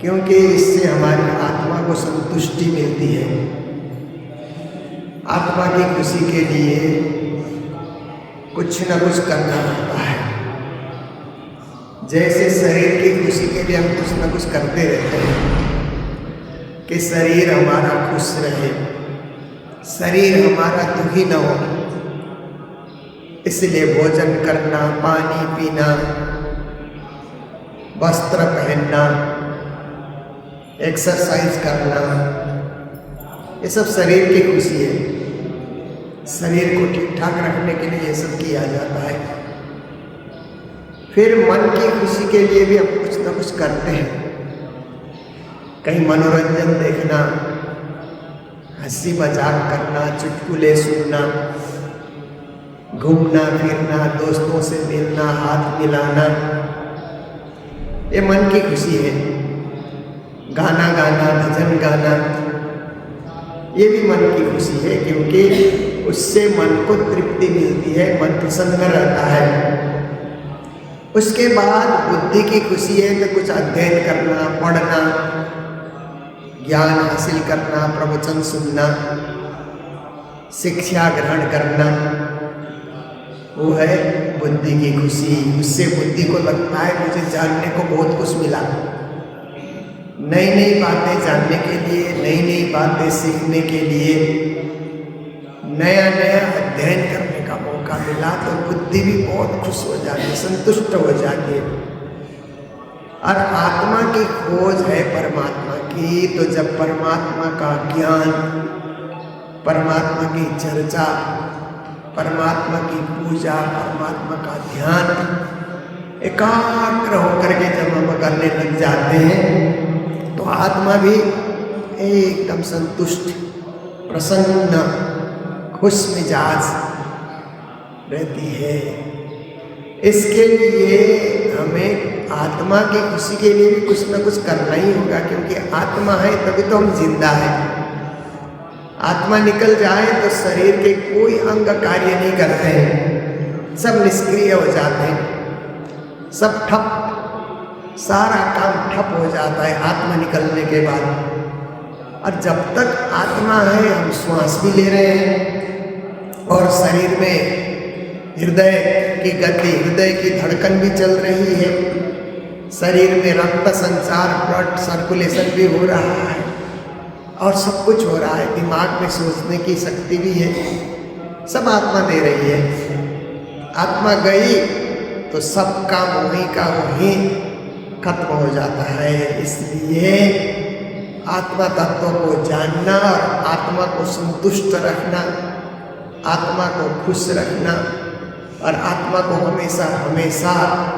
क्योंकि इससे हमारी आत्मा को संतुष्टि मिलती है। आत्मा की खुशी के लिए कुछ न कुछ करना पड़ता है। जैसे शरीर की खुशी के लिए हम कुछ न कुछ करते रहते हैं कि शरीर हमारा खुश रहे, शरीर हमारा दुखी न हो, इसलिए भोजन करना, पानी पीना, वस्त्र पहनना, एक्सरसाइज करना, ये सब शरीर की खुशी है। शरीर को ठीक ठाक रखने के लिए ये सब किया जाता है। फिर मन की खुशी के लिए भी हम कुछ ना कुछ करते हैं। कहीं मनोरंजन देखना, हंसी मजाक करना, चुटकुले सुनना, घूमना फिरना, दोस्तों से मिलना, हाथ मिलाना, ये मन की खुशी है। गाना गाना, भजन गाना, ये भी मन की खुशी है, क्योंकि उससे मन को तृप्ति मिलती है, मन प्रसन्न रहता है। उसके बाद बुद्धि की खुशी है तो कुछ अध्ययन करना, पढ़ना, ज्ञान हासिल करना, प्रवचन सुनना, शिक्षा ग्रहण करना, वो है बुद्धि की खुशी। उससे बुद्धि को लगता है मुझे जानने को बहुत कुछ मिला, नई नई बातें जानने के लिए, नई नई बातें सीखने के लिए, नया नया अध्ययन करने का मौका मिला, तो बुद्धि भी बहुत खुश हो जाती है, संतुष्ट हो जाती है। और आत्मा की खोज है परमात्मा की, तो जब परमात्मा का ज्ञान, परमात्मा की चर्चा, परमात्मा की पूजा, परमात्मा का ध्यान एकाग्र होकर के जब हम करने लग जाते हैं, तो आत्मा भी एकदम संतुष्ट, प्रसन्न, खुश मिजाज रहती है। इसके लिए हमें आत्मा की खुशी के लिए भी कुछ ना कुछ करना ही होगा, क्योंकि आत्मा है तभी तो हम जिंदा हैं। आत्मा निकल जाए तो शरीर के कोई अंग कार्य नहीं करते हैं, सब निष्क्रिय हो जाते हैं, सब ठप, सारा काम ठप हो जाता है आत्मा निकलने के बाद। और जब तक आत्मा है हम श्वास भी ले रहे हैं और शरीर में हृदय की गति, हृदय की धड़कन भी चल रही है, शरीर में रक्त संचार, ब्लड सर्कुलेशन भी हो रहा है और सब कुछ हो रहा है, दिमाग में सोचने की शक्ति भी है, सब आत्मा दे रही है। आत्मा गई तो सब काम वहीं का वहीं खत्म हो जाता है। इसलिए आत्मा तत्व को जानना और आत्मा को संतुष्ट रखना, आत्मा को खुश रखना और आत्मा को हमेशा हमेशा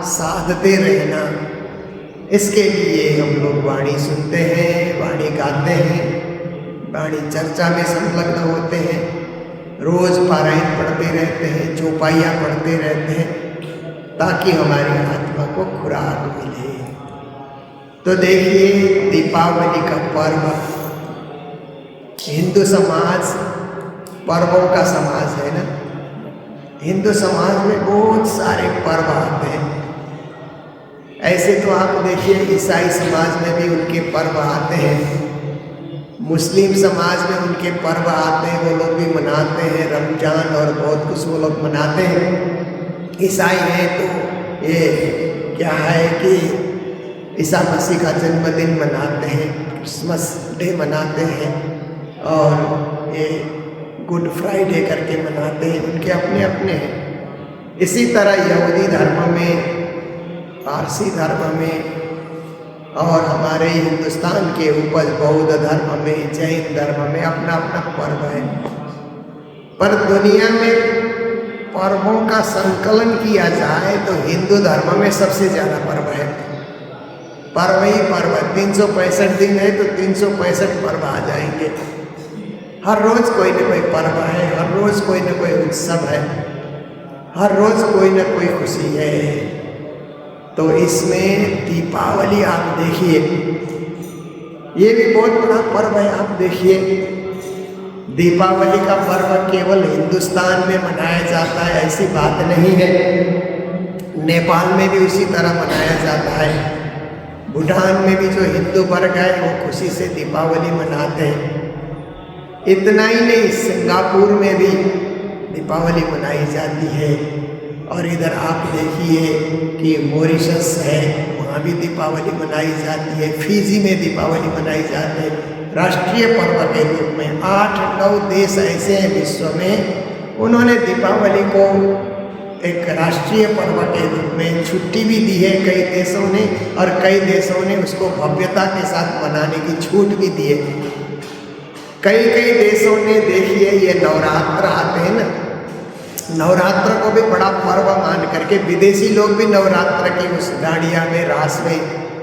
साधते रहना, इसके लिए हम लोग वाणी सुनते हैं, वाणी गाते हैं, वाणी चर्चा में संलग्न होते हैं, रोज पारायण पढ़ते रहते हैं, चौपाइयाँ पढ़ते रहते हैं, ताकि हमारी आत्मा को खुराक मिले। तो देखिए, दीपावली का पर्व, हिंदू समाज पर्वों का समाज है ना। हिंदू समाज में बहुत सारे पर्व आते हैं। ऐसे तो आप देखिए ईसाई समाज में भी उनके पर्व आते हैं, मुस्लिम समाज में उनके पर्व आते हैं, वो लोग भी मनाते हैं, रमजान और बहुत कुछ वो लोग मनाते हैं। ईसाई हैं तो ये क्या है कि ईसा मसीह का जन्मदिन मनाते हैं, क्रिसमस डे मनाते हैं और ये गुड फ्राइडे करके मनाते हैं, उनके अपने अपने हैं। इसी तरह यहूदी धर्म में, पारसी धर्म में और हमारे हिंदुस्तान के ऊपर बौद्ध धर्म में, जैन धर्म में अपना अपना पर्व है। पर दुनिया में पर्वों का संकलन किया जाए तो हिंदू धर्म में सबसे ज़्यादा पर्व है। पर्व ही पर्व, 365 दिन है तो 365 पर्व आ जाएंगे। हर रोज कोई न कोई पर्व है, हर रोज कोई न कोई उत्सव है, हर रोज कोई न कोई खुशी है। तो इसमें दीपावली आप देखिए, ये भी बहुत बड़ा पर्व है। आप देखिए, दीपावली का पर्व केवल हिंदुस्तान में मनाया जाता है ऐसी बात नहीं है, नेपाल में भी उसी तरह मनाया जाता है। भूटान में भी जो हिंदू वर्ग है वो खुशी से दीपावली मनाते हैं। इतना ही नहीं, सिंगापुर में भी दीपावली मनाई जाती है। और इधर आप देखिए कि मॉरिशस है, वहाँ भी दीपावली मनाई जाती है। फिजी में दीपावली मनाई जाती है राष्ट्रीय पर्व के रूप में। 8-9 देश ऐसे हैं विश्व में, उन्होंने दीपावली को एक राष्ट्रीय पर्व के रूप में छुट्टी भी दी है कई देशों ने, और कई देशों ने उसको भव्यता के साथ मनाने की छूट भी दी है। कई देशों ने देखिए ये नवरात्र आते हैं ना, नवरात्र को भी बड़ा पर्व मान करके विदेशी लोग भी नवरात्र की उस डांडिया में, रास में,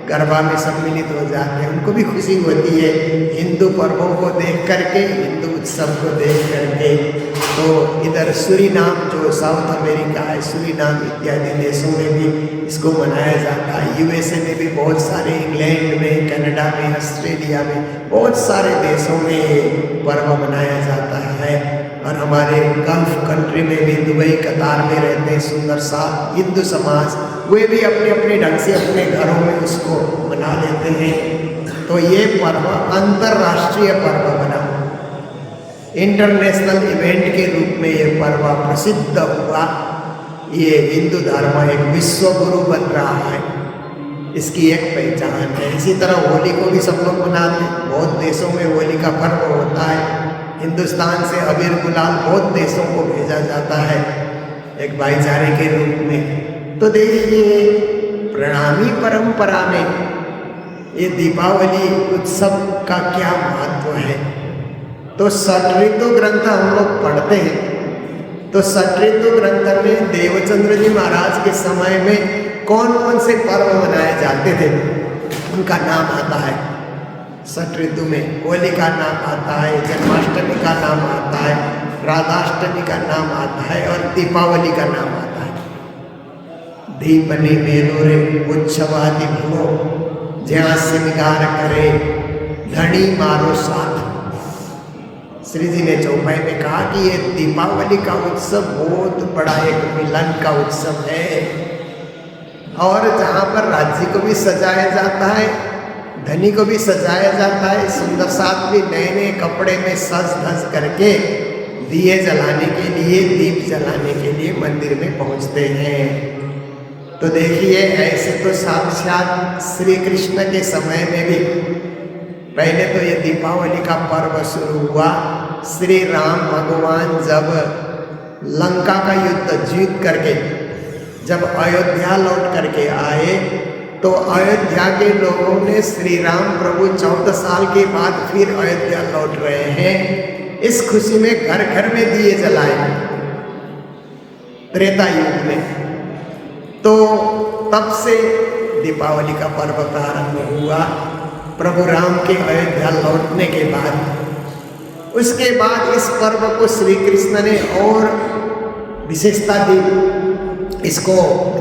गरबा में सम्मिलित हो जाते हैं। उनको भी खुशी होती है हिंदू पर्वों को देख करके, हिंदू उत्सव को देख करके। तो इधर सूरीनाम जो साउथ अमेरिका है, सूरीनाम इत्यादि देशों में भी इसको मनाया जाता है। यूएसए में भी बहुत सारे, इंग्लैंड में, कनाडा में, ऑस्ट्रेलिया में, बहुत सारे देशों में ये पर्व मनाया जाता है। और हमारे गल्फ कंट्री में भी, दुबई, कतार में रहते हैं सुंदर सा हिंदू समाज, वे भी अपने अपने ढंग से अपने घरों में उसको मना लेते हैं। तो ये पर्व अंतर्राष्ट्रीय पर्व बना, इंटरनेशनल इवेंट के रूप में ये पर्व प्रसिद्ध हुआ। ये हिंदू धर्म एक विश्व गुरु बन रहा है, इसकी एक पहचान है। इसी तरह होली को भी सब लोग मनाते हैं, बहुत देशों में होली का पर्व होता है। हिंदुस्तान से अबीर गुलाल बहुत देशों को भेजा जाता है एक भाईचारे के रूप में। तो देखिए प्रणामी परंपरा में ये दीपावली उत्सव का क्या महत्व है। तो षट ऋतु ग्रंथ हम लोग पढ़ते हैं, तो षट ऋतु ग्रंथ में देवचंद्र जी महाराज के समय में कौन कौन से पर्व मनाए जाते थे उनका नाम आता है। षट ऋतु में होली का नाम आता है, जन्माष्टमी का नाम आता है, राधाष्टमी का नाम आता है और दीपावली का नाम आता है। दीपनी मेलोरे उत्सवादि भुनो, जहाँ श्रृंगार करे धनी मारो साथ। श्री जी ने चौपाई में कहा कि ये दीपावली का उत्सव बहुत बड़ा एक मिलन का उत्सव है, और जहाँ पर राज्य को भी सजाया जाता है, धनी को भी सजाया जाता है, सुंदर साथ भी नए नए कपड़े में सज धज करके दिए जलाने के लिए, दीप जलाने के लिए मंदिर में पहुँचते हैं। तो देखिए ऐसे तो साक्षात श्री कृष्ण के समय में भी पहले तो ये दीपावली का पर्व शुरू हुआ। श्री राम भगवान जब लंका का युद्ध जीत करके जब अयोध्या लौट करके आए, तो अयोध्या के लोगों ने श्री राम प्रभु 14 साल के बाद फिर अयोध्या लौट रहे हैं, इस खुशी में घर घर में दिए जलाए त्रेता युग में। तो तब से दीपावली का पर्व प्रारंभ हुआ प्रभु राम के अयोध्या लौटने के बाद। उसके बाद इस पर्व को श्री कृष्ण ने और विशेषता दी। इसको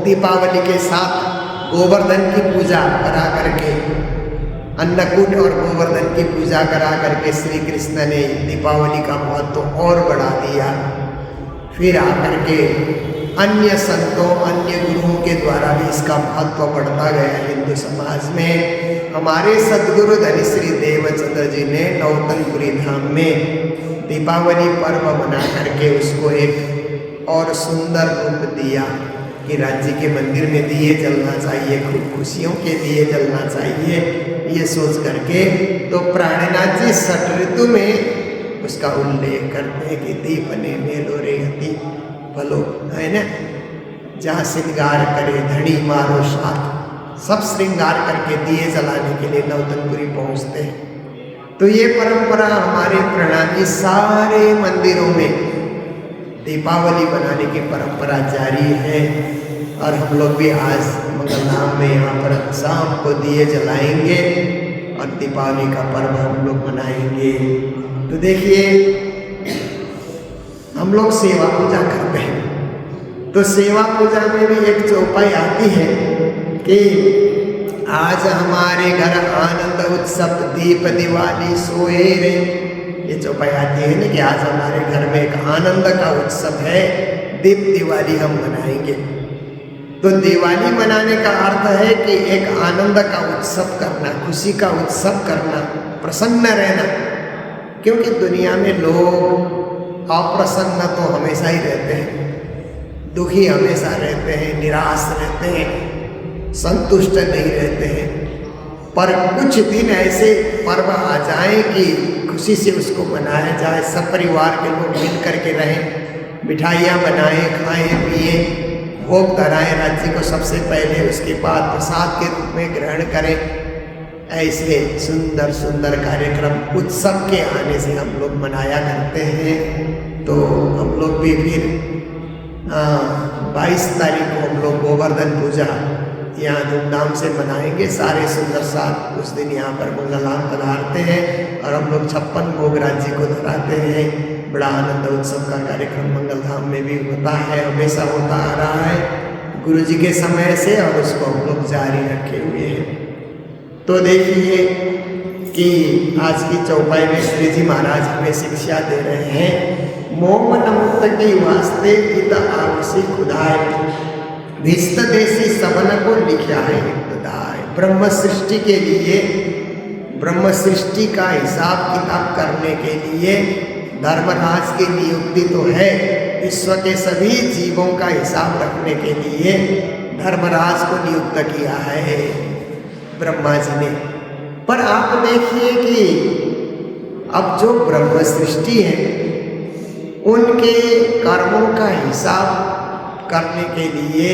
दीपावली के साथ गोवर्धन की पूजा करा करके, अन्नकूट और गोवर्धन की पूजा करा करके श्री कृष्ण ने दीपावली का महत्व और बढ़ा दिया। फिर आकर के अन्य संतों, अन्य गुरुओं के द्वारा भी इसका महत्व बढ़ता गया हिंदू समाज में। हमारे सद्गुरु धनी श्री देवचंद्र जी ने नौतनपुरी धाम में दीपावली पर्व मना करके उसको एक और सुंदर रूप दिया कि राज्य के मंदिर में दिए जलना चाहिए, खूब खुशियों के दिए जलना चाहिए, ये सोच करके तो प्राणनाथ जी षट ऋतु में उसका उल्लेख करते हैं कि दीपने मेलोरे गति फलो, है ना, जहाँ श्रृंगार करे धनी मारो साथ। सब श्रृंगार करके दिए जलाने के लिए नौतनपुरी पहुँचते हैं। तो ये परंपरा हमारे प्रणामी सारे मंदिरों में दीपावली बनाने की परंपरा जारी है। और हम लोग भी आज मंगलधाम में यहाँ पर शाम को दिए जलाएंगे और दीपावली का पर्व हम लोग मनाएंगे। तो देखिए हम लोग सेवा पूजा करते हैं, तो सेवा पूजा में भी एक चौपाई आती है कि आज हमारे घर आनंद उत्सव दीप दिवाली सोए रे। ये चौपाई आती है ना कि आज हमारे घर में एक आनंद का उत्सव है, दीप दिवाली हम मनाएंगे। तो दिवाली मनाने का अर्थ है कि एक आनंद का उत्सव करना, खुशी का उत्सव करना, प्रसन्न रहना। क्योंकि दुनिया में लोग अप्रसन्न तो हमेशा ही रहते हैं, दुखी हमेशा रहते हैं, निराश रहते हैं, संतुष्ट नहीं रहते हैं। पर कुछ दिन ऐसे पर्व आ जाएं कि खुशी से उसको मनाया जाए, सब परिवार के लोग मिल करके रहें, मिठाइयाँ बनाएं, खाएं पिएं, भोग धराएं राज्य को सबसे पहले, उसके बाद प्रसाद के रूप में ग्रहण करें। ऐसे सुंदर सुंदर कार्यक्रम उत्सव के आने से हम लोग मनाया करते हैं। तो हम लोग भी फिर 22 तारीख को हम लोग गोवर्धन पूजा यहाँ धूमधाम से मनाएंगे। सारे सुंदर साथ उस दिन यहाँ पर मंगलाम पधारते हैं और हम लोग 56 भोग राज्य को धराते हैं। बड़ा आनंद उत्सव का कार्यक्रम मंगलधाम में भी होता है, हमेशा होता आ रहा है गुरु जी के समय से, और उसको हम लोग जारी रखे हुए हैं। तो देखिए कि आज की चौपाई में श्री जी महाराज हमें शिक्षा दे रहे हैं। मोम नमुक्त की वास्ते इत आवसी खुदाए, भिस्त देसी सबन को लिखा है खुदाए। ब्रह्म सृष्टि के लिए, ब्रह्म सृष्टि का हिसाब किताब करने के लिए धर्मराज की नियुक्ति तो है। विश्व के सभी जीवों का हिसाब रखने के लिए धर्मराज को नियुक्त किया है ब्रह्मा जी ने। पर आप देखिए कि अब जो ब्रह्म सृष्टि है उनके कर्मों का हिसाब करने के लिए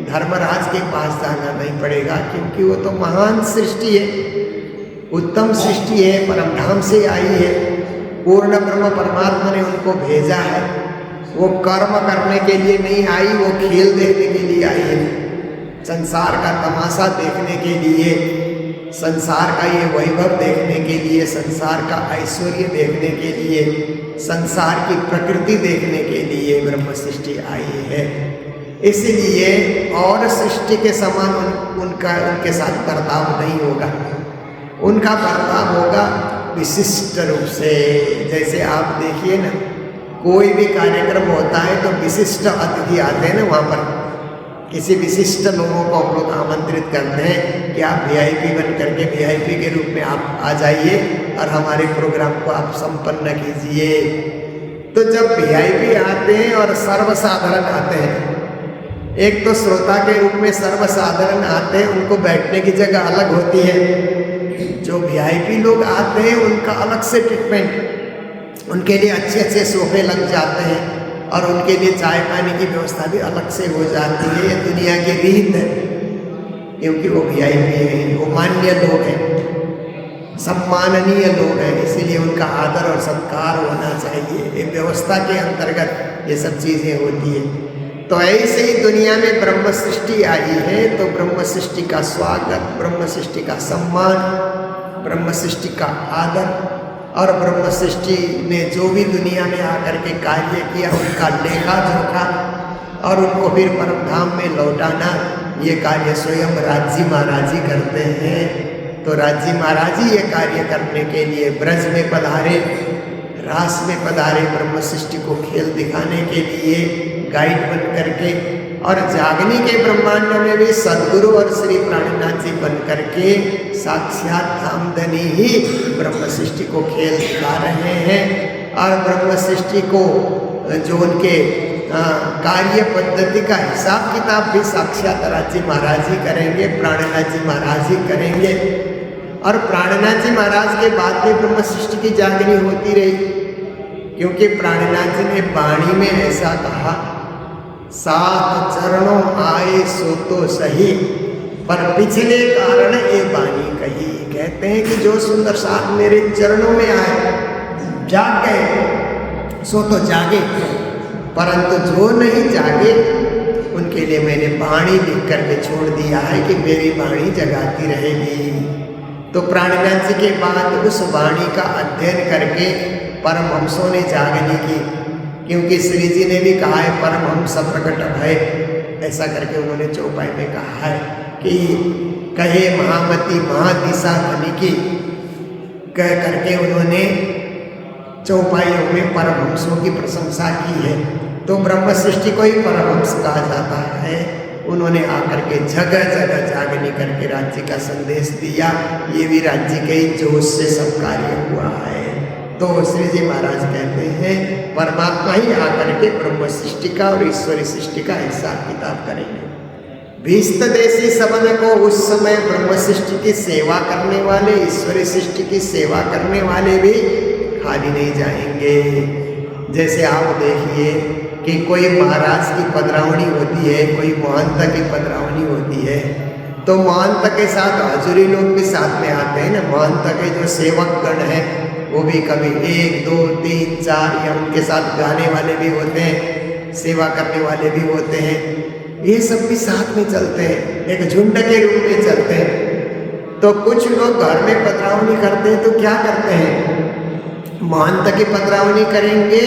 धर्मराज के पास जाना नहीं पड़ेगा, क्योंकि वो तो महान सृष्टि है, उत्तम सृष्टि है, परम धाम से आई है। पूर्ण ब्रह्म परमात्मा ने उनको भेजा है। वो कर्म करने के लिए नहीं आई, वो खेल देखने के लिए आई है, संसार का तमाशा देखने के लिए, संसार का ये वैभव देखने के लिए, संसार का ऐश्वर्य देखने के लिए, संसार की प्रकृति देखने के लिए ब्रह्म सृष्टि आई है। इसलिए और सृष्टि के समान उनके साथ बर्ताव नहीं होगा। उनका बर्ताव होगा विशिष्ट रूप से। जैसे आप देखिए ना, कोई भी कार्यक्रम होता है तो विशिष्ट अतिथि आते हैं ना, वहाँ पर किसी विशिष्ट लोगों को हम लोग आमंत्रित करते हैं कि आप VIP बन करके VIP के रूप में आप आ जाइए और हमारे प्रोग्राम को आप संपन्न कीजिए। तो जब VIP आते हैं और सर्वसाधारण आते हैं, एक तो श्रोता के रूप में सर्वसाधारण आते हैं, उनको बैठने की जगह अलग होती है। जो VIP लोग आते हैं उनका अलग से ट्रीटमेंट, उनके लिए अच्छे अच्छे सोफे लग जाते हैं और उनके लिए चाय पानी की व्यवस्था भी अलग से हो जाती है। ये दुनिया की रीत है, क्योंकि वो VIP हैं, वो मान्य लोग हैं, सम्माननीय लोग हैं, इसीलिए उनका आदर और सत्कार होना चाहिए। ये व्यवस्था के अंतर्गत ये सब चीज़ें होती है। तो ऐसे ही दुनिया में ब्रह्म सृष्टि आई है, तो ब्रह्म सृष्टि का स्वागत, ब्रह्म सृष्टि का सम्मान, ब्रह्म सृष्टि का आदर, और ब्रह्म सृष्टि ने जो भी दुनिया में आकर के कार्य किया उनका लेखा जोखा और उनको फिर परम धाम में लौटाना, ये कार्य स्वयं राज्य महाराज जी करते हैं। तो राज्य महाराज जी ये कार्य करने के लिए ब्रज में पधारे, रास में पधारे, ब्रह्म सृष्टि को खेल दिखाने के लिए गाइड बन करके, और जागनी के ब्रह्मांड में भी सदगुरु और श्री प्राणनाथ जी बन करके साक्षात धामधनी ही ब्रह्म सृष्टि को खेल दिखा रहे हैं। और ब्रह्म सृष्टि को जो उनके कार्य पद्धति का हिसाब किताब भी साक्षात राज्य महाराज ही करेंगे, प्राणनाथ जी महाराज ही करेंगे। और प्राणनाथ जी महाराज के बाद भी ब्रह्म सृष्टि की जागनी होती रही, क्योंकि प्राणनाथ जी ने वाणी में ऐसा कहा, 7 चरणों आए सो तो सही, पर पिछले कारण ये वाणी कही। कहते हैं कि जो सुंदर साथ मेरे चरणों में आए, जाग गए सो तो जागे, परंतु जो नहीं जागे उनके लिए मैंने वाणी लिख करके छोड़ दिया है कि मेरी वाणी जगाती रहेगी। तो प्राणनाथ जी के बाद उस वाणी का अध्ययन करके परमहंसों ने जागने की, क्योंकि श्री जी ने भी कहा है परमहंस प्रकट भय, ऐसा करके उन्होंने चौपाई में कहा है कि कहे महामती महादिशा धनी की, कह करके उन्होंने चौपाइयों में परमहंसों की प्रशंसा की है। तो ब्रह्म सृष्टि को ही परमहंस कहा जाता है। उन्होंने आकर के जगह जगह जागनी करके राज्य का संदेश दिया। ये भी राज्य के ही जोश से सब कार्य हुआ है। तो श्री जी महाराज कहते हैं परमात्मा ही आकर के ब्रह्म सृष्टि का और ईश्वरी सृष्टि का हिसाब किताब करेंगे। भीष्ट देशी सबन को उस समय ब्रह्म सृष्टि की सेवा करने वाले, ईश्वरी सृष्टि की सेवा करने वाले भी खाली नहीं जाएंगे। जैसे आप देखिए कि कोई महाराज की पधरावनी होती है, कोई महंत की पधरावनी होती है, तो महंत के साथ हजूरी लोग भी साथ में आते हैं ना। महंत के जो सेवक गण हैं वो भी कभी 1, 2, 3, 4 या उनके साथ गाने वाले भी होते हैं, सेवा करने वाले भी होते हैं, ये सब भी साथ में चलते हैं, एक झुंड के रूप में चलते हैं। तो कुछ लोग घर में पधरावनी करते हैं तो क्या करते हैं, महंत की पधरावनी करेंगे,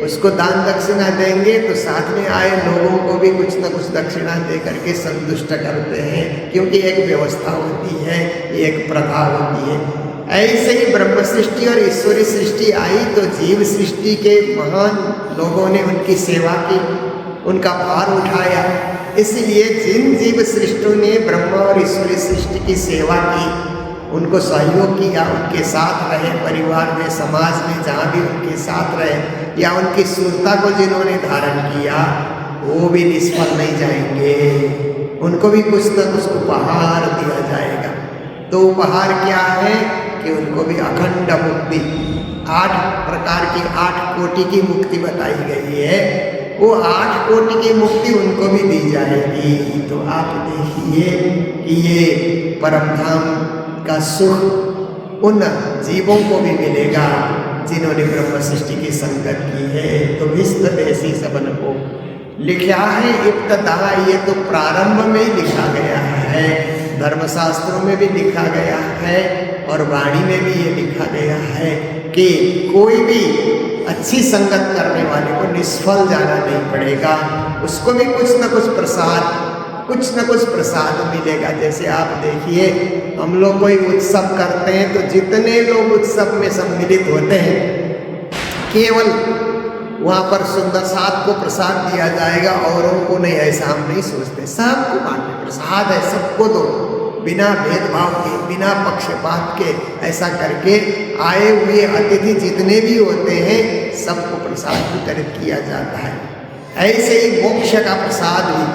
उसको दान दक्षिणा देंगे, तो साथ में आए लोगों को भी कुछ न कुछ दक्षिणा दे करके संतुष्ट करते हैं, क्योंकि एक व्यवस्था होती है, एक प्रथा होती है। ऐसे ही ब्रह्म सृष्टि और ईश्वरी सृष्टि आई तो जीव सृष्टि के महान लोगों ने उनकी सेवा की, उनका भार उठाया। इसलिए जिन जीव सृष्टियों ने ब्रह्म और ईश्वरी सृष्टि की सेवा की, उनको सहयोग किया, उनके साथ रहे, परिवार में, समाज में, जहाँ भी उनके साथ रहे, या उनकी सुरता को जिन्होंने धारण किया, वो भी निष्फल नहीं जाएंगे, उनको भी कुछ न कुछ उपहार दिया जाएगा। तो उपहार क्या है कि उनको भी अखंड मुक्ति, 8 प्रकार की 8 कोटि की मुक्ति बताई गई है, वो 8 कोटि की मुक्ति उनको भी दी जाएगी। तो आप देखिए कि ये परम धाम का सुख उन जीवों को भी मिलेगा जिन्होंने ब्रह्म सृष्टि की संगत की है। तो विस्त देसी सबन को लिखा है इब्तदा, ये तो प्रारंभ में ही लिखा गया है, धर्मशास्त्रों में भी लिखा गया है और वाणी में भी ये लिखा गया है कि कोई भी अच्छी संगत करने वाले को निष्फल जाना नहीं पड़ेगा, उसको भी कुछ न कुछ प्रसाद मिलेगा। जैसे आप देखिए, हम लोग कोई उत्सव करते हैं तो जितने लोग उत्सव में सम्मिलित होते हैं, केवल वहाँ पर सुंदर साथ को प्रसाद दिया जाएगा, औरों को नहीं, ऐसा हम नहीं सोचते। सबको बांटने, प्रसाद है सबको दो, बिना भेदभाव के, बिना पक्षपात के, ऐसा करके आए हुए अतिथि जितने भी होते हैं सबको प्रसाद वितरित किया जाता है। ऐसे ही मोक्ष का प्रसाद भी,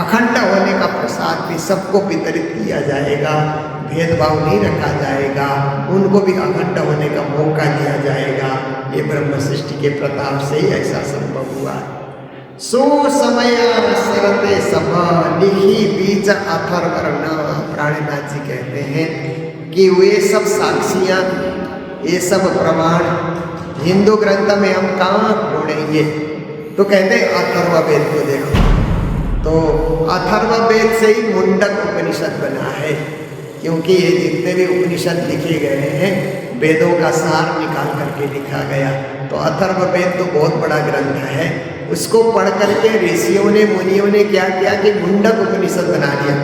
अखंड होने का प्रसाद भी सबको वितरित किया जाएगा, भेदभाव नहीं रखा जाएगा, उनको भी अखंड होने का मौका दिया जाएगा। ये ब्रह्म सृष्टि के प्रताप से ही ऐसा संभव हुआ। सो समय सरते सभा लिखी बीज अथर्वर्ण, प्राणनाथ जी कहते हैं कि वे सब साक्षियाँ, ये सब प्रमाण हिंदू ग्रंथ में हम कहाँ ढूंढेंगे, तो कहते हैं अथर्ववेद को देखो, तो अथर्ववेद से ही मुंडक उपनिषद बना है, क्योंकि ये जितने भी उपनिषद लिखे गए हैं वेदों का सार निकाल करके लिखा गया। तो अथर्ववेद तो बहुत बड़ा ग्रंथ है, उसको पढ़ करके ऋषियों ने, मुनियों ने क्या किया कि मुंडक उपनिषद बना दिया।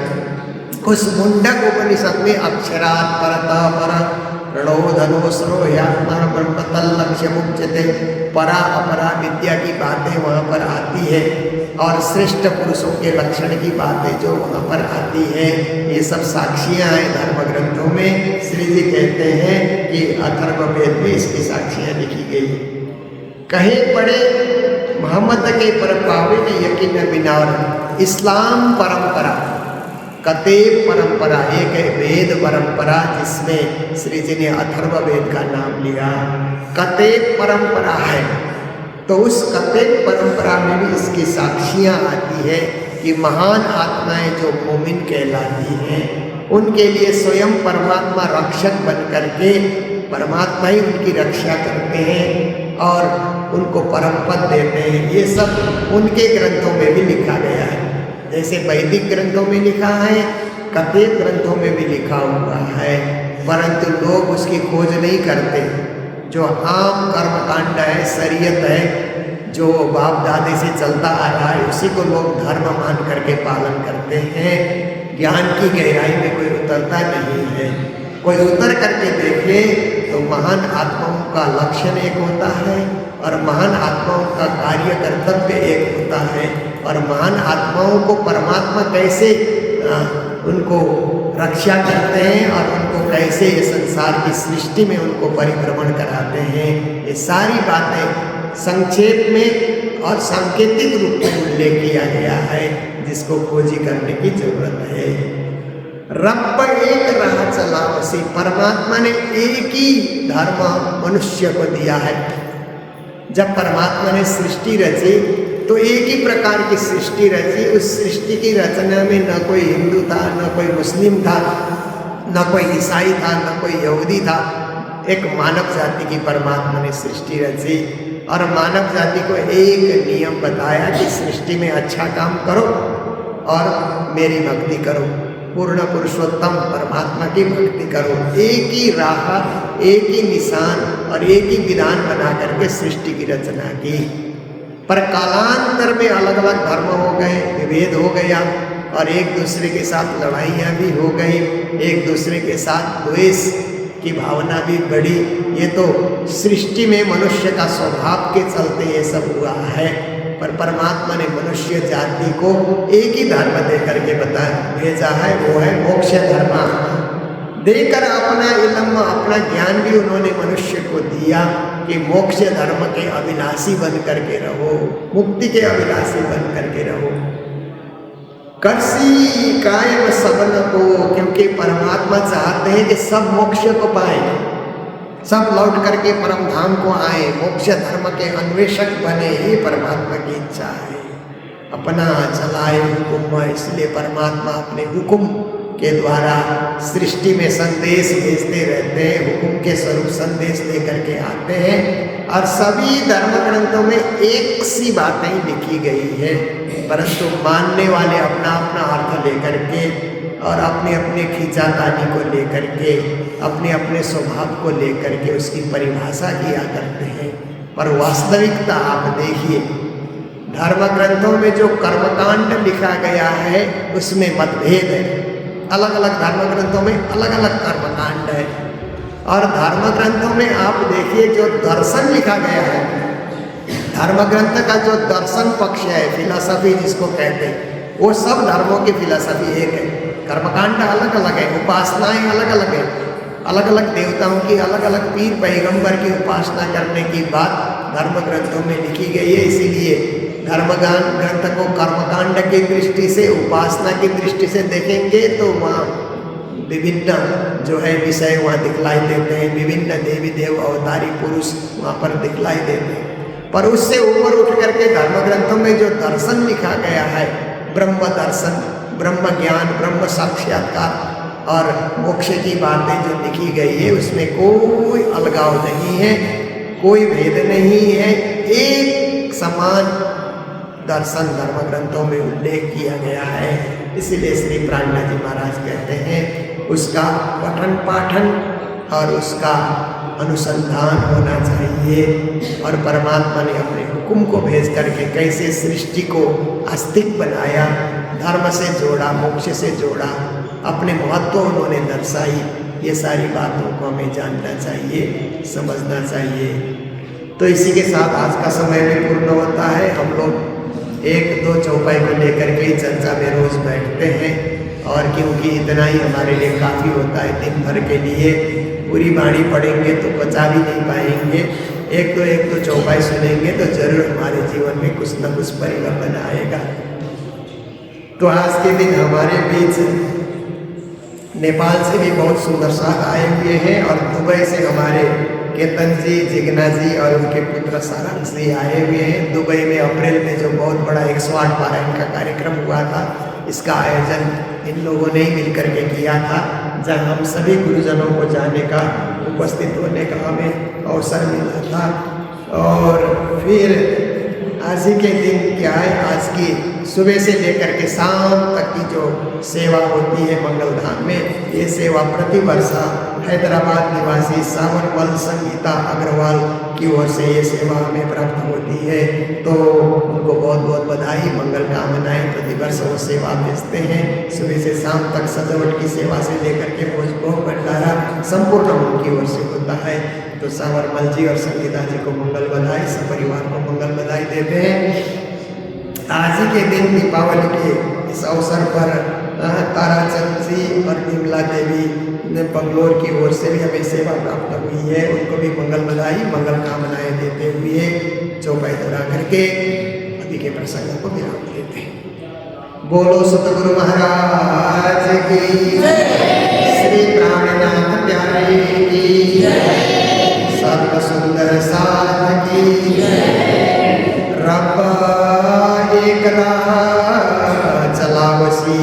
उस मुंडक उपनिषद में अक्षरात् परतः पर प्रणो धनो सरो यात्मा ब्रह्म तल्लक्ष्य मुच्यते, परा अपरा विद्या की बातें वहाँ पर आती है, और श्रेष्ठ पुरुषों के लक्षण की बातें जो वहाँ पर आती है, ये सब साक्षियाँ हैं धर्म ग्रंथों में। श्री जी कहते हैं कि अथर्ववेद में इसकी साक्षियाँ लिखी गई। कहीं पढ़े मोहम्मद के पर पावे ने यकीन बिनार, इस्लाम परंपरा, कतेब परंपरा, एक है वेद परंपरा जिसमें श्री जी ने अथर्ववेद का नाम लिया, कतेब परंपरा है। तो उस कतेब परंपरा में भी इसकी साक्षियाँ आती है कि महान आत्माएं जो मोमिन कहलाती हैं, उनके लिए स्वयं परमात्मा रक्षक बन करके परमात्मा ही उनकी रक्षा करते हैं और उनको परम पद देते हैं। ये सब उनके ग्रंथों में भी लिखा गया है, जैसे वैदिक ग्रंथों में लिखा है, कतेब ग्रंथों में भी लिखा हुआ है, परंतु लोग उसकी खोज नहीं करते। जो आम कर्मकांड है, शरीयत है, जो बाप दादे से चलता आ रहा है, उसी को लोग धर्म मान करके पालन करते हैं। ज्ञान की गहराई में कोई उतरता नहीं है। कोई उतर करके देखे तो महान आत्माओं का लक्षण एक होता है और महान आत्माओं का कार्य कर्तव्य एक होता है, और महान आत्माओं को परमात्मा कैसे उनको रक्षा करते हैं और उनको कैसे ये संसार की सृष्टि में उनको परिभ्रमण कराते हैं, ये सारी बातें संक्षेप में और सांकेतिक रूप में उल्लेख किया गया है, जिसको खोजी करने की जरूरत है। रब एक राह चला वसी, परमात्मा ने एक ही धर्म मनुष्य को दिया है। जब परमात्मा ने सृष्टि रची तो एक ही प्रकार की सृष्टि रची। उस सृष्टि की रचना में न कोई हिंदू था, न कोई मुस्लिम था, न कोई ईसाई था, न कोई यहूदी था। एक मानव जाति की परमात्मा ने सृष्टि रची और मानव जाति को एक नियम बताया कि सृष्टि में अच्छा काम करो और मेरी भक्ति करो, पूर्ण पुरुषोत्तम परमात्मा की भक्ति करो। एक ही राह, एक ही निशान और एक ही विधान बना करके सृष्टि की रचना की। पर कालांतर में अलग अलग धर्म हो गए, विभेद हो गया और एक दूसरे के साथ लड़ाइयाँ भी हो गई, एक दूसरे के साथ द्वेष की भावना भी बढ़ी। ये तो सृष्टि में मनुष्य का स्वभाव के चलते ये सब हुआ है। पर परमात्मा ने मनुष्य जाति को एक ही धर्म दे करके भेजा है, वो है मोक्ष धर्म। देकर अपना इल्म, अपना ज्ञान भी उन्होंने मनुष्य को दिया कि मोक्ष धर्म के अभिलाषी बन करके रहो, मुक्ति के अभिलाषी बन करके रहो। करसी कायम सबन को, क्योंकि परमात्मा चाहते हैं कि सब मोक्ष को पाए, सब लौट करके परम धाम को आए, मोक्ष धर्म के अन्वेषक बने, ये परमात्मा की इच्छा है। अपना चलाए हुक्म, इसलिए परमात्मा अपने हुक्म के द्वारा सृष्टि में संदेश भेजते रहते हैं, हुक्म के स्वरूप संदेश लेकर के आते हैं। और सभी धर्म ग्रंथों में एक सी बातें लिखी गई है, परंतु मानने वाले अपना अपना अर्थ लेकर के और अपने अपने खींचातानी को लेकर के, अपने अपने स्वभाव को लेकर के उसकी परिभाषा किया करते हैं। पर वास्तविकता आप देखिए, धर्म ग्रंथों में जो कर्मकांड लिखा गया है उसमें मतभेद है। अलग अलग धर्म ग्रंथों में अलग अलग कर्मकांड है। और धर्म ग्रंथों में आप देखिए जो दर्शन लिखा गया है, धर्म ग्रंथ का जो दर्शन पक्ष है, फिलॉसफी जिसको कहते हैं, वो सब धर्मों की फिलॉसफी एक है। कर्मकांड अलग अलग है, उपासनाएं अलग अलग है, अलग अलग देवताओं की, अलग अलग पीर पैगंबर की उपासना करने की बात धर्म ग्रंथों में लिखी गई है। इसीलिए धर्म ग्रंथ को कर्मकांड की दृष्टि से, उपासना की दृष्टि से देखेंगे तो वहाँ विभिन्न जो है विषय वहाँ दिखलाई देते हैं, विभिन्न देवी देव अवतारी पुरुष वहाँ पर दिखलाई देते हैं। पर उससे ऊपर उठ करके धर्म ग्रंथों में जो दर्शन लिखा गया है, ब्रह्म दर्शन, ब्रह्म ज्ञान, ब्रह्म साक्षात्कार और मोक्ष की बातें जो लिखी गई है, उसमें कोई अलगाव नहीं है, कोई भेद नहीं है, एक समान दर्शन धर्म ग्रंथों में उल्लेख किया गया है। इसीलिए श्री प्राणनाथ जी महाराज कहते हैं उसका पठन पाठन और उसका अनुसंधान होना चाहिए। और परमात्मा ने अपने हुक्म को भेज करके कैसे सृष्टि को आस्तिक बनाया, धर्म से जोड़ा, मोक्ष से जोड़ा, अपने महत्व उन्होंने दर्शाई। ये सारी बातों को हमें जानना चाहिए, समझना चाहिए। तो इसी के साथ आज का समय भी पूर्ण होता है। हम लोग एक दो चौपाई को लेकर के चर्चा में रोज़ बैठते हैं, और क्योंकि इतना ही हमारे लिए काफ़ी होता है दिन भर के लिए। पूरी वाणी पढ़ेंगे तो बचा भी नहीं पाएंगे, एक दो चौपाई सुनेंगे तो जरूर हमारे जीवन में कुछ न कुछ परिवर्तन आएगा। तो आज के दिन हमारे बीच नेपाल से भी बहुत सुंदर साथ आए हुए हैं, और दुबई से हमारे केतन जी, जिग्ना जी और उनके पुत्र सारंग जी आए हुए हैं। दुबई में अप्रैल में जो बहुत बड़ा 108 पारायण का कार्यक्रम हुआ था, इसका आयोजन इन लोगों ने ही मिलकर के किया था, जहाँ हम सभी गुरुजनों को जाने का, उपस्थित होने का हमें अवसर मिला था। और फिर आज ही के दिन क्या है, आज की सुबह से लेकर के शाम तक की जो सेवा होती है मंगल धाम में, ये सेवा प्रतिवर्ष हैदराबाद निवासी सावरमल संगीता अग्रवाल की ओर से ये सेवा हमें प्राप्त होती है। तो उनको बहुत बहुत बधाई, मंगल कामनाएं। प्रतिवर्ष वो सेवा भेजते हैं, सुबह से शाम तक सजावट की सेवा से लेकर के भोज भंडारा संपूर्ण उनकी ओर से होता है। तो सावरमल जी और संगीता जी को मंगल बधाई, सब परिवार को मंगल बधाई देते हैं। आज ही के दिन दीपावली के इस अवसर पर ताराचंद जी और विमला देवी ने बंगलोर की ओर से भी हमें सेवा प्राप्त हुई है, उनको भी मंगल बधाई, मंगल कामनाएं देते हुए चौपाई दोहरा करके अभी के प्रसंग को विराम देते हैं। बोलो सतगुरु महाराज की, श्री प्राणनाथ प्यारे की, सर्व सुंदर साध की, रब एक राह चलावसी